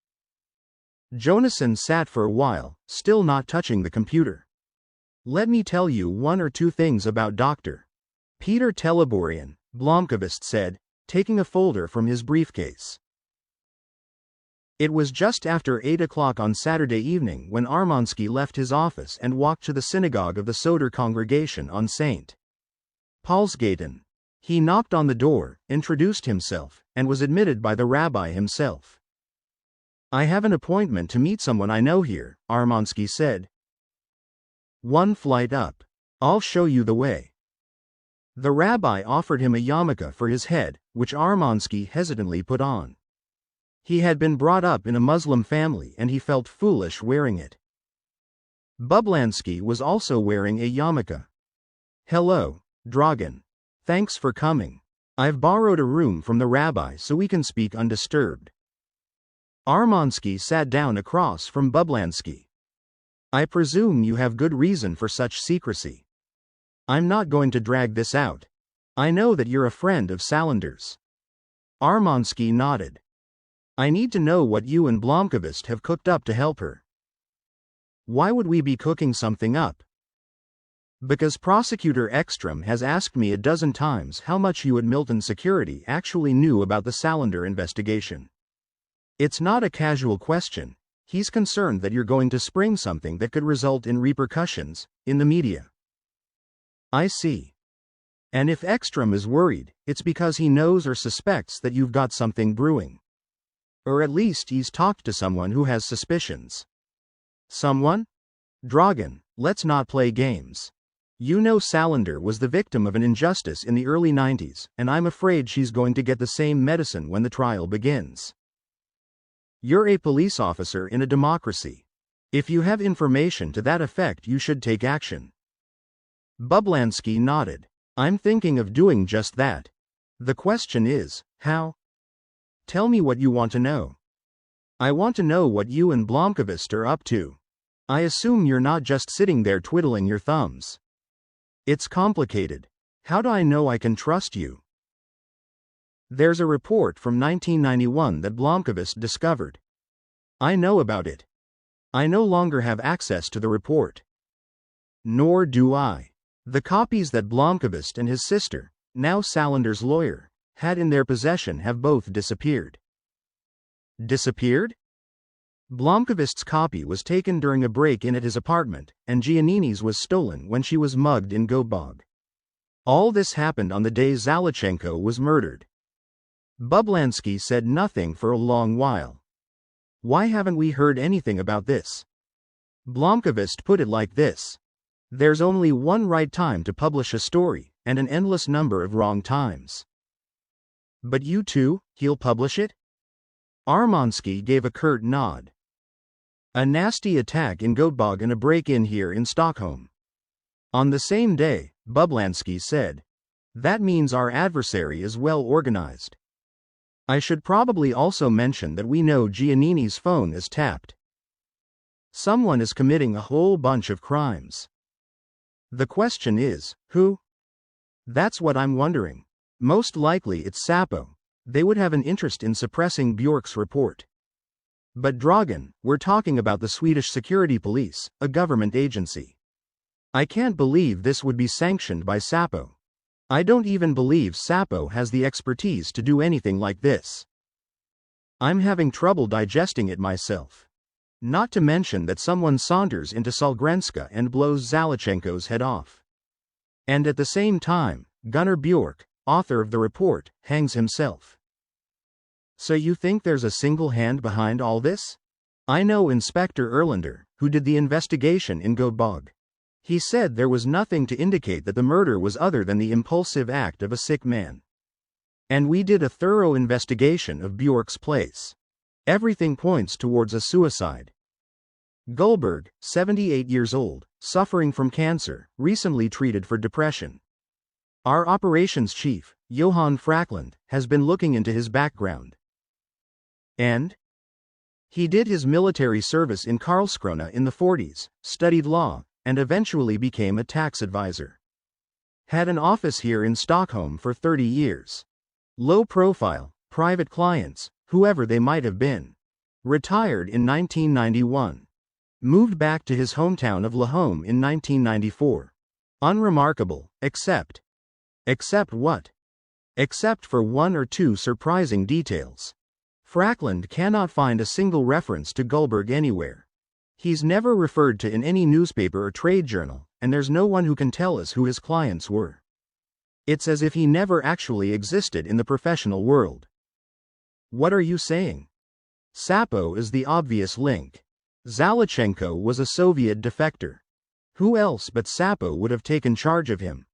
Jonasson sat for a while, still not touching the computer. Let me tell you one or two things about Dr. Peter Teleborian, Blomkvist said, taking a folder from his briefcase. It was just after 8 o'clock on Saturday evening when Armansky left his office and walked to the synagogue of the Soder congregation on St. Paulsgaten. He knocked on the door, introduced himself, and was admitted by the rabbi himself. I have an appointment to meet someone I know here, Armansky said. One flight up. I'll show you the way. The rabbi offered him a yarmulke for his head, which Armansky hesitantly put on. He had been brought up in a Muslim family and he felt foolish wearing it. Bublansky was also wearing a yarmulke. Hello, Dragan. Thanks for coming. I've borrowed a room from the rabbi so we can speak undisturbed. Armansky sat down across from Bublansky. I presume you have good reason for such secrecy. I'm not going to drag this out. I know that you're a friend of Salander's. Armansky nodded. I need to know what you and Blomkvist have cooked up to help her. Why would we be cooking something up? Because Prosecutor Ekstrom has asked me a dozen times how much you at Milton Security actually knew about the Salander investigation. It's not a casual question. He's concerned that you're going to spring something that could result in repercussions in the media. I see. And if Ekstrom is worried, it's because he knows or suspects that you've got something brewing. Or at least he's talked to someone who has suspicions. Someone? Dragan, let's not play games. You know Salander was the victim of an injustice in the early 90s, and I'm afraid she's going to get the same medicine when the trial begins. You're a police officer in a democracy. If you have information to that effect, you should take action. Bublansky nodded. I'm thinking of doing just that. The question is, how? Tell me what you want to know. I want to know what you and Blomkvist are up to. I assume you're not just sitting there twiddling your thumbs. It's complicated. How do I know I can trust you? There's a report from 1991 that Blomkvist discovered. I know about it. I no longer have access to the report. Nor do I. The copies that Blomkvist and his sister, now Salander's lawyer, had in their possession have both disappeared. Disappeared? Blomkvist's copy was taken during a break-in at his apartment, and Giannini's was stolen when she was mugged in Gobog. All this happened on the day Zalachenko was murdered. Bublansky said nothing for a long while. Why haven't we heard anything about this? Blomkvist put it like this. There's only one right time to publish a story, and an endless number of wrong times. But you too, he'll publish it? Armansky gave a curt nod. A nasty attack in Gothenburg and a break-in here in Stockholm. On the same day, Bublansky said. That means our adversary is well organized. I should probably also mention that we know Giannini's phone is tapped. Someone is committing a whole bunch of crimes. The question is, who? That's what I'm wondering. Most likely it's Sapo. They would have an interest in suppressing Bjork's report. But Dragan, we're talking about the Swedish security police, a government agency. I can't believe this would be sanctioned by Säpo. I don't even believe Säpo has the expertise to do anything like this. I'm having trouble digesting it myself. Not to mention that someone saunters into Sahlgrenska and blows Zalachenko's head off. And at the same time, Gunnar Björk, author of the report, hangs himself. So you think there's a single hand behind all this? I know Inspector Erlander, who did the investigation in Göteborg. He said there was nothing to indicate that the murder was other than the impulsive act of a sick man. And we did a thorough investigation of Björk's place. Everything points towards a suicide. Gullberg, 78 years old, suffering from cancer, recently treated for depression. Our operations chief, Johan Frackland, has been looking into his background. And he did his military service in Karlskrona in the 40s, studied law, and eventually became a tax advisor. Had an office here in Stockholm for 30 years. Low profile, private clients, whoever they might have been. Retired in 1991. Moved back to his hometown of Laholm in 1994. Unremarkable, except what? Except for one or two surprising details. Frackland cannot find a single reference to Gullberg anywhere. He's never referred to in any newspaper or trade journal, and there's no one who can tell us who his clients were. It's as if he never actually existed in the professional world. What are you saying? Säpo is the obvious link. Zalachenko was a Soviet defector. Who else but Säpo would have taken charge of him?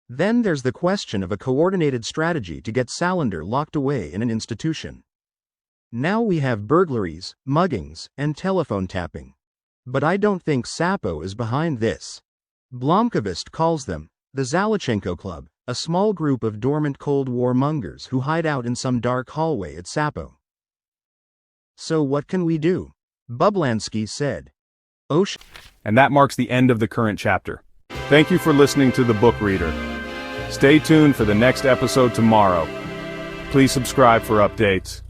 Then there's the question of a coordinated strategy to get Salander locked away in an institution. Now we have burglaries, muggings, and telephone tapping. But I don't think Säpo is behind this. Blomqvist calls them the Zalachenko Club, a small group of dormant Cold War mongers who hide out in some dark hallway at Säpo. So what can we do? Bublansky said. And that marks the end of the current chapter. Thank you for listening to The Book Reader. Stay tuned for the next episode tomorrow. Please subscribe for updates.